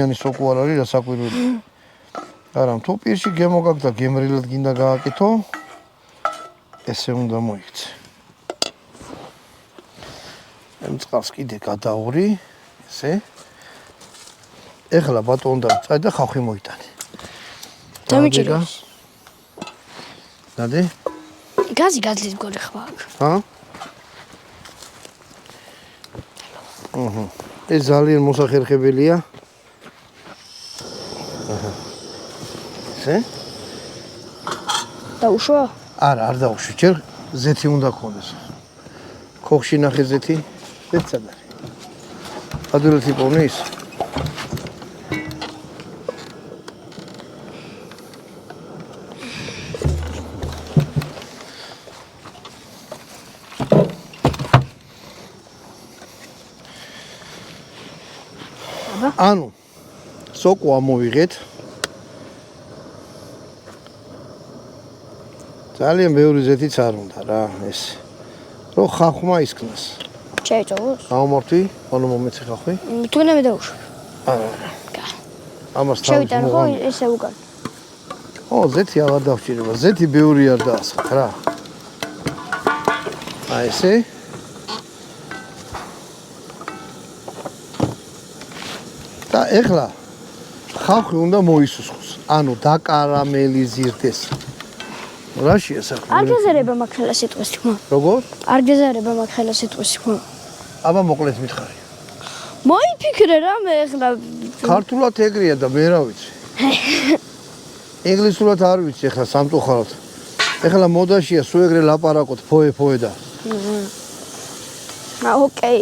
იანი სოკუ არ არის რასაკვირველი. არა, თუ პირში გემოგაგ და გემრიელად გინდა გააკეთო, ესე უნდა მოიქცე. მწყავს კიდე გადაური, ესე. ეხლა ბატონი და წაი და ხავხი მოიტანე. დამიჭიროს. ნადე? გაზი გაძლით გორე ხმა აქ. ჰა? ეს ძალიან მოსახერხებელია. ესე? დაუშვა? არა, არ დაუშვი, ჯერ ზეთი უნდა გქონდეს. ქოხში ნახე ზეთი, ზეთს არ არის. ადვილად იპოვნის? ანუ სოკუ ამოვიღეთ. ძალიან ბევრი ზეთიც არ უნდა რა, ეს. რო ხახმა ისქნას. შეეჭოვოს? გამომართვი, ანუ მომეცი ხახვი? თუნდაც მე დავუშვი. არა. ამას შევიტან ხო ესე უკან. ო, ზეთი აღარ დავჭირება. ზეთი ბევრი არ დაასხათ რა. აი ესე. და ეხლა ხავხი უნდა მოისუსხოს. ანუ დაკარამელიზირდეს. რაშია საქმე? არ გეზერება მაგ ხელა სიტყვის თქმა. როგორ? არ გეზერება მაგ ხელა სიტყვის თქმა. აბა მოკლედ მითხარი. მოიფიქრე რა მე ეხლა ქართულად ეგრეა და მე რა ვიცი. ინგლისურად არ ვიცი ეხლა სამწუხაროდ. ეხლა მოდაშია სულ ეგრე ლაპარაკოთ ფოე და. ოკეი.